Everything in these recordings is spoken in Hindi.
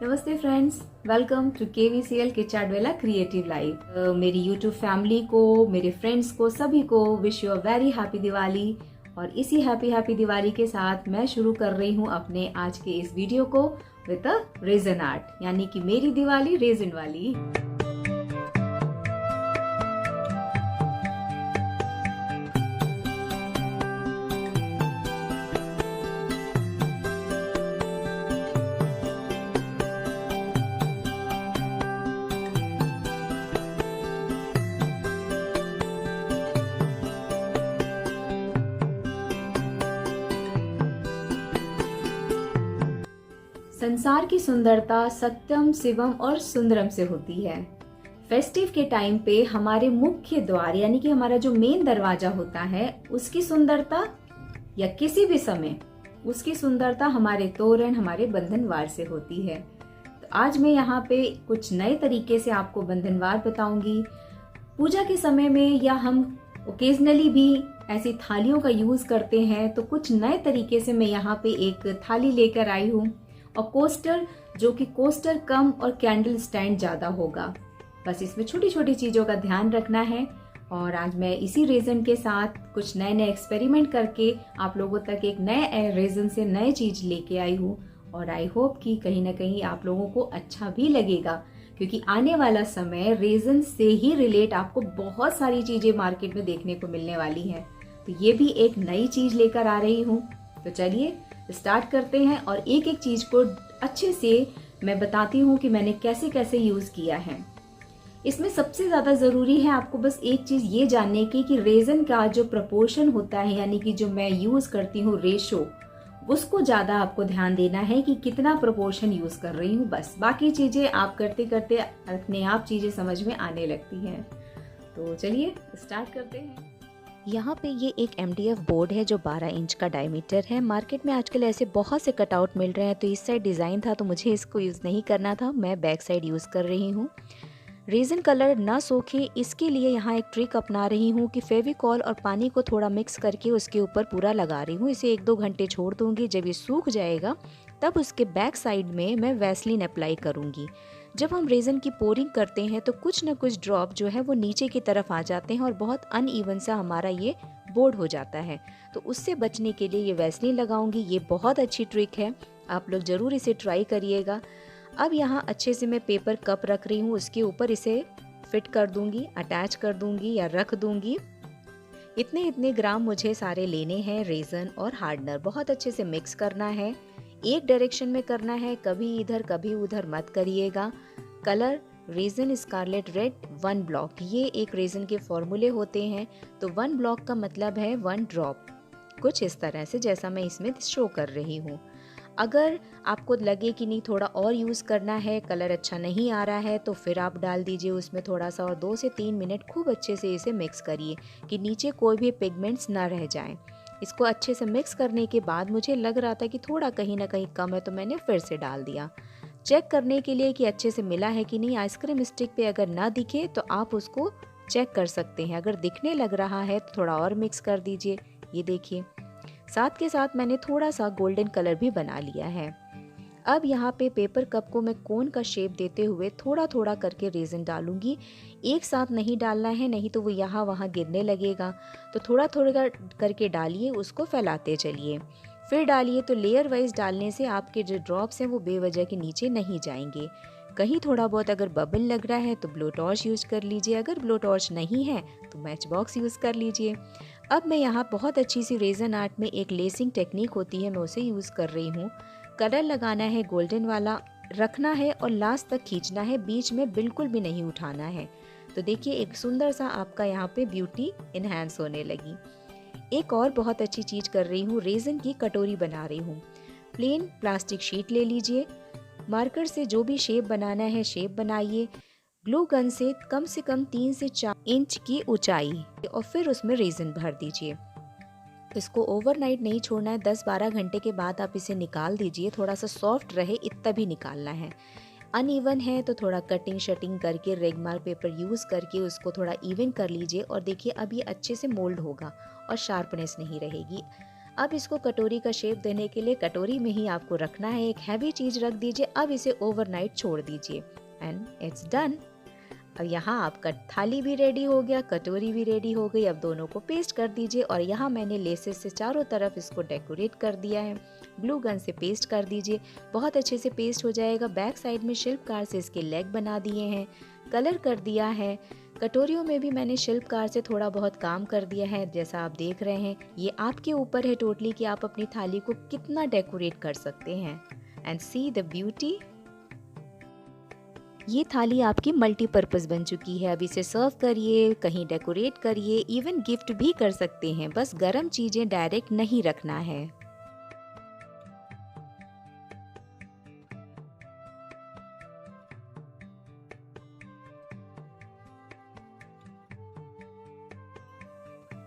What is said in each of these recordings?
नमस्ते फ्रेंड्स, वेलकम टू KVCL किचाडवेला क्रिएटिव लाइफ। मेरी यूट्यूब फैमिली को, मेरे फ्रेंड्स को, सभी को wish you a very happy Diwali. और इसी हैप्पी दिवाली के साथ मैं शुरू कर रही हूँ अपने आज के इस वीडियो को विद अ रेजन आर्ट, यानी कि मेरी दिवाली रेजन वाली। संसार की सुंदरता सत्यम, शिवम और सुंदरम से होती है। फेस्टिव के टाइम पे हमारे मुख्य द्वार यानी कि हमारा जो मेन दरवाजा होता है उसकी सुंदरता, या किसी भी समय उसकी सुंदरता हमारे तोरण, हमारे बंधनवार से होती है। तो आज मैं यहाँ पे कुछ नए तरीके से आपको बंधनवार बताऊंगी। पूजा के समय में या हम ओकेजनली भी ऐसी थालियों का यूज करते हैं, तो कुछ नए तरीके से मैं यहाँ पे एक थाली लेकर आई हूँ। और कोस्टर, जो कि कोस्टर कम और कैंडल स्टैंड ज्यादा होगा। बस इसमें छोटी छोटी चीजों का ध्यान रखना है। और आज मैं इसी रेजन के साथ कुछ नए नए एक्सपेरिमेंट करके आप लोगों तक एक नए रेजन से नए चीज लेके आई हूँ। और आई होप कि कहीं ना कहीं आप लोगों को अच्छा भी लगेगा, क्योंकि आने वाला समय रेजन से ही रिलेट आपको बहुत सारी चीजें मार्केट में देखने को मिलने वाली हैं। तो ये भी एक नई चीज लेकर आ रही हूँ। तो चलिए स्टार्ट करते हैं और एक एक चीज को अच्छे से मैं बताती हूँ कि मैंने कैसे कैसे यूज किया है। इसमें सबसे ज्यादा जरूरी है आपको बस एक चीज ये जानने की कि रेजन का जो प्रपोर्शन होता है, यानी कि जो मैं यूज करती हूँ रेशो, उसको ज्यादा आपको ध्यान देना है कि कितना प्रपोर्शन यूज कर रही हूँ। बस बाकी चीजें आप करते करते अपने आप चीजें समझ में आने लगती हैं। तो चलिए स्टार्ट करते हैं। यहाँ पे ये एक MDF बोर्ड है जो 12 इंच का डायमीटर है। मार्केट में आजकल ऐसे बहुत से कटआउट मिल रहे हैं, तो इस साइड डिज़ाइन था तो मुझे इसको यूज़ नहीं करना था, मैं बैक साइड यूज़ कर रही हूँ। रेज़न कलर ना सूखे इसके लिए यहाँ एक ट्रिक अपना रही हूँ कि फेविकॉल और पानी को थोड़ा मिक्स करके उसके ऊपर पूरा लगा रही हूँ। इसे 1-2 घंटे छोड़ दूँगी। जब ये सूख जाएगा तब उसके बैक साइड में मैं वैसलीन अप्लाई करूँगी। जब हम रेज़न की पोरिंग करते हैं तो कुछ ना कुछ ड्रॉप जो है वो नीचे की तरफ आ जाते हैं और बहुत अनइवन सा हमारा ये बोर्ड हो जाता है। तो उससे बचने के लिए ये वैसलीन लगाऊंगी। ये बहुत अच्छी ट्रिक है, आप लोग ज़रूर इसे ट्राई करिएगा। अब यहाँ अच्छे से मैं पेपर कप रख रही हूँ, उसके ऊपर इसे फिट कर दूंगी, अटैच कर दूंगी या रख दूंगी। इतने ग्राम मुझे सारे लेने हैं रेज़न और हार्डनर। बहुत अच्छे से मिक्स करना है, एक डायरेक्शन में करना है, कभी इधर कभी उधर मत करिएगा। कलर रेज़न स्कारलेट रेड 1 ब्लॉक, ये एक रेज़न के फॉर्मूले होते हैं। तो 1 ब्लॉक का मतलब है 1 ड्रॉप, कुछ इस तरह से जैसा मैं इसमें शो कर रही हूँ। अगर आपको लगे कि नहीं थोड़ा और यूज़ करना है, कलर अच्छा नहीं आ रहा है, तो फिर आप डाल दीजिए उसमें थोड़ा सा और 2 से 3 मिनट खूब अच्छे से इसे मिक्स करिए कि नीचे कोई भी पिगमेंट्स ना रह जाएं। इसको अच्छे से मिक्स करने के बाद मुझे लग रहा था कि थोड़ा कहीं ना कहीं कम है, तो मैंने फिर से डाल दिया। चेक करने के लिए कि अच्छे से मिला है कि नहीं। आइसक्रीम स्टिक पे अगर ना दिखे तो आप उसको चेक कर सकते हैं। अगर दिखने लग रहा है तो थोड़ा और मिक्स कर दीजिए। ये देखिए, साथ के साथ मैंने थोड़ा सा गोल्डन कलर भी बना लिया है। अब यहाँ पे पेपर कप को मैं कोन का शेप देते हुए थोड़ा थोड़ा करके रेज़न डालूंगी। एक साथ नहीं डालना है, नहीं तो वो यहाँ वहाँ गिरने लगेगा। तो थोड़ा थोड़ा करके डालिए, उसको फैलाते चलिए, फिर डालिए। तो लेयर वाइज डालने से आपके जो ड्रॉप्स हैं वो बेवजह के नीचे नहीं जाएंगे। कहीं थोड़ा बहुत अगर बबल लग रहा है तो ब्लो टॉर्च यूज कर लीजिए, अगर ब्लो टॉर्च नहीं है तो मैच बॉक्स यूज़ कर लीजिए। अब मैं यहाँ बहुत अच्छी सी रेज़न आर्ट में एक लेसिंग टेक्निक होती है, मैं उसे यूज़ कर रही हूँ। कलर लगाना है गोल्डन वाला, रखना है और लास्ट तक खींचना है, बीच में बिल्कुल भी नहीं उठाना है। तो देखिए एक सुंदर सा आपका यहाँ पे ब्यूटी इन्हांस होने लगी। एक और बहुत अच्छी चीज़ कर रही हूँ, रेज़न की कटोरी बना रही हूँ। प्लेन प्लास्टिक शीट ले लीजिए, मार्कर से जो भी शेप बनाना है शेप बनाइए, ग्लू गन से कम 3 से 4 इंच की ऊंचाई, और फिर उसमें रेज़न भर दीजिए। इसको ओवरनाइट नहीं छोड़ना है, 10-12 घंटे के बाद आप इसे निकाल दीजिए। थोड़ा सा सॉफ्ट रहे इतना भी निकालना है। अनइवन है तो थोड़ा कटिंग शटिंग करके रेगमार पेपर यूज़ करके उसको थोड़ा इवन कर लीजिए। और देखिए अब ये अच्छे से मोल्ड होगा और शार्पनेस नहीं रहेगी। अब इसको कटोरी का शेप देने के लिए कटोरी में ही आपको रखना है, एक हैवी चीज रख दीजिए। अब इसे ओवरनाइट छोड़ दीजिए एंड इट्स डन। अब यहाँ आपका थाली भी रेडी हो गया, कटोरी भी रेडी हो गई। अब दोनों को पेस्ट कर दीजिए और यहाँ मैंने लेसेस से चारों तरफ इसको डेकोरेट कर दिया है। ग्लू गन से पेस्ट कर दीजिए, बहुत अच्छे से पेस्ट हो जाएगा। बैक साइड में शिल्पकार से इसके लेग बना दिए हैं, कलर कर दिया है। कटोरियों में भी मैंने शिल्पकार से थोड़ा बहुत काम कर दिया है, जैसा आप देख रहे हैं। ये आपके ऊपर है टोटली कि आप अपनी थाली को कितना डेकोरेट कर सकते हैं। एंड सी द ब्यूटी, ये थाली आपकी मल्टीपर्पज़ बन चुकी है। अब इसे सर्व करिए, कहीं डेकोरेट करिए, इवन गिफ्ट भी कर सकते हैं। बस गरम चीज़ें डायरेक्ट नहीं रखना है।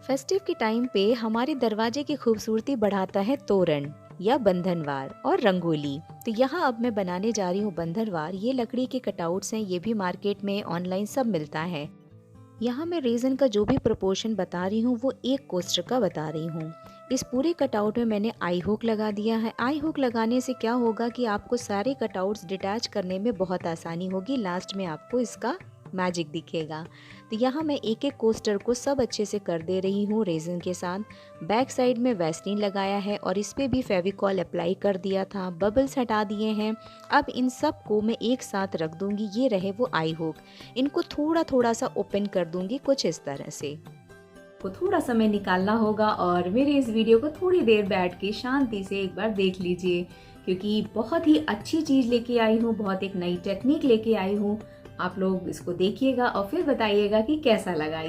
फेस्टिव के टाइम पे हमारे दरवाजे की खूबसूरती बढ़ाता है तोरण या बंधनवार और रंगोली। तो यहाँ अब मैं बनाने जा रही हूँ बंधनवार। ये लकड़ी के कटआउट्स हैं, ये भी मार्केट में ऑनलाइन सब मिलता है। यहाँ मैं रेज़न का जो भी प्रोपोर्शन बता रही हूँ वो 1 कोस्टर का बता रही हूँ। इस पूरे कटआउट में मैंने आई हुक लगा दिया है। आई हुक लगाने से क्या होगा कि आपको सारे कटआउट्स डिटैच करने में बहुत आसानी होगी। लास्ट में आपको इसका मैजिक दिखेगा। तो यहाँ मैं एक एक कोस्टर को सब अच्छे से कर दे रही हूँ रेज़न के साथ। बैक साइड में वैसलीन लगाया है और इस पे भी फेविकॉल अप्लाई कर दिया था, बबल्स हटा दिए हैं। अब इन सब को मैं एक साथ रख दूंगी। ये रहे वो आई हुक, इनको थोड़ा थोड़ा सा ओपन कर दूंगी कुछ इस तरह से। को थोड़ा समय निकालना होगा और मेरे इस वीडियो को थोड़ी देर बैठ के शांति से एक बार देख लीजिए, क्योंकि बहुत ही अच्छी चीज लेके आई हूँ, बहुत एक नई टेक्निक लेके आई हूँ। आप लोग इसको देखिएगा और फिर बताइएगा कि कैसा लगा।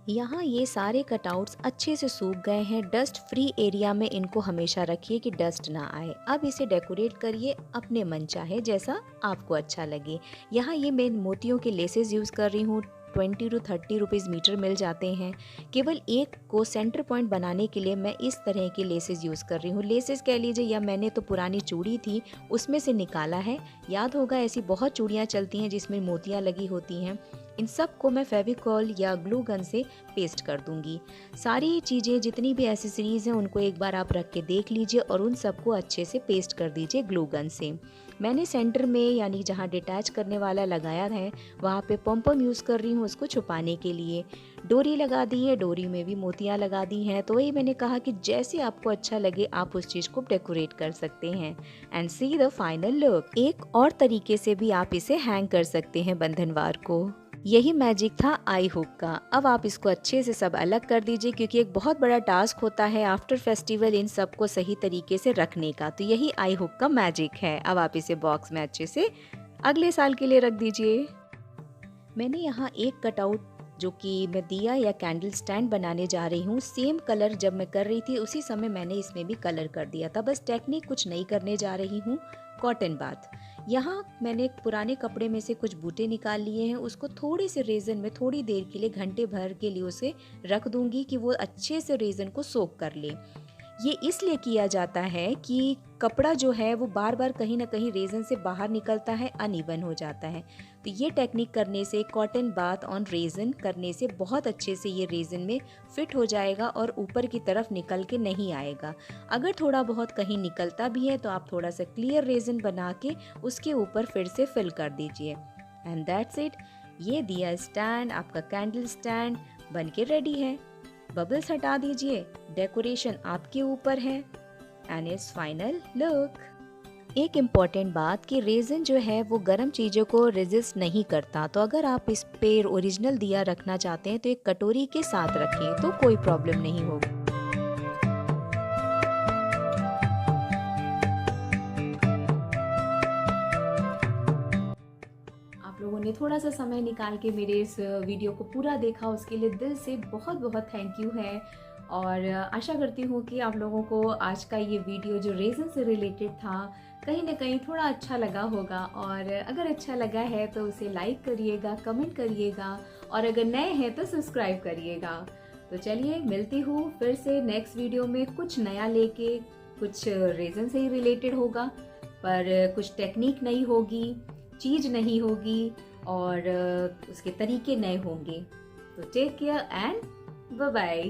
यहाँ ये सारे कटआउट्स अच्छे से सूख गए हैं। डस्ट फ्री एरिया में इनको हमेशा रखिए कि डस्ट ना आए। अब इसे डेकोरेट करिए अपने मन चाहे, जैसा आपको अच्छा लगे। यहाँ ये मैं मोतियों के लेसेस यूज़ कर रही हूँ। 20 to 30 रुपीज़ मीटर मिल जाते हैं। केवल एक को सेंटर पॉइंट बनाने के लिए मैं इस तरह के लेसेस यूज़ कर रही हूँ। लेसेस कह लीजिए, या मैंने तो पुरानी चूड़ी थी उसमें से निकाला है। याद होगा ऐसी बहुत चूड़ियाँ चलती हैं जिसमें मोतियाँ लगी होती हैं। इन सब को मैं फेविकॉल या ग्लू गन से पेस्ट कर दूंगी। सारी चीज़ें जितनी भी एसेसरीज़ हैं उनको एक बार आप रख के देख लीजिए और उन सबको अच्छे से पेस्ट कर दीजिए ग्लू गन से। मैंने सेंटर में यानी जहाँ डिटैच करने वाला लगाया है वहाँ पे पॉम यूज़ कर रही हूँ उसको छुपाने के लिए। डोरी लगा दी है, डोरी में भी मोतियाँ लगा दी हैं। तो वही मैंने कहा कि जैसे आपको अच्छा लगे आप उस चीज़ को डेकोरेट कर सकते हैं। And see the final look. एक और तरीके से भी आप इसे हैंग कर सकते हैं बंधनवार को। यही मैजिक था आई हुक का। अब आप इसको अच्छे से सब अलग कर दीजिए, क्योंकि एक बहुत बड़ा टास्क होता है आफ्टर फेस्टिवल इन सब को सही तरीके से रखने का। तो यही आई हुक का मैजिक है। अब आप इसे बॉक्स में अच्छे से अगले साल के लिए रख दीजिए। मैंने यहाँ एक कटआउट जो कि मैं दिया या कैंडल स्टैंड बनाने जा रही हूँ, सेम कलर जब मैं कर रही थी उसी समय मैंने इसमें भी कलर कर दिया था। बस टेक्निक कुछ नहीं करने जा रही हूँ। कॉटन बाथ, यहाँ मैंने एक पुराने कपड़े में से कुछ बूटे निकाल लिए हैं, उसको थोड़े से रेज़न में थोड़ी देर के लिए, घंटे भर के लिए उसे रख दूंगी कि वो अच्छे से रेज़न को सोक कर ले। ये इसलिए किया जाता है कि कपड़ा जो है वो बार बार कहीं ना कहीं रेज़न से बाहर निकलता है, अनइवन हो जाता है। तो ये टेक्निक करने से, कॉटन बाथ ऑन रेज़न करने से बहुत अच्छे से ये रेज़न में फिट हो जाएगा और ऊपर की तरफ निकल के नहीं आएगा। अगर थोड़ा बहुत कहीं निकलता भी है तो आप थोड़ा सा क्लियर रेज़न बना के उसके ऊपर फिर से फिल कर दीजिए। And that's it. ये दिया स्टैंड, आपका कैंडल स्टैंड बन के रेडी है। बबल्स हटा दीजिए, डेकोरेशन आपके ऊपर है एंड इट्स फाइनल लुक। एक इम्पॉर्टेंट बात कि रेज़न जो है वो गर्म चीज़ों को रेजिस्ट नहीं करता। तो अगर आप इस पे ओरिजिनल दिया रखना चाहते हैं तो एक कटोरी के साथ रखें तो कोई प्रॉब्लम नहीं होगी। लोगों ने थोड़ा सा समय निकाल के मेरे इस वीडियो को पूरा देखा, उसके लिए दिल से बहुत बहुत थैंक यू है। और आशा करती हूँ कि आप लोगों को आज का ये वीडियो जो रेज़न से रिलेटेड था कहीं ना कहीं थोड़ा अच्छा लगा होगा। और अगर अच्छा लगा है तो उसे लाइक करिएगा, कमेंट करिएगा और अगर नए हैं तो सब्सक्राइब करिएगा। तो चलिए मिलती हूँ फिर से नेक्स्ट वीडियो में कुछ नया लेके। कुछ रेज़न से ही रिलेटेड होगा पर कुछ टेक्निक नई होगी, चीज़ नहीं होगी और उसके तरीके नए होंगे। तो take care and bye bye.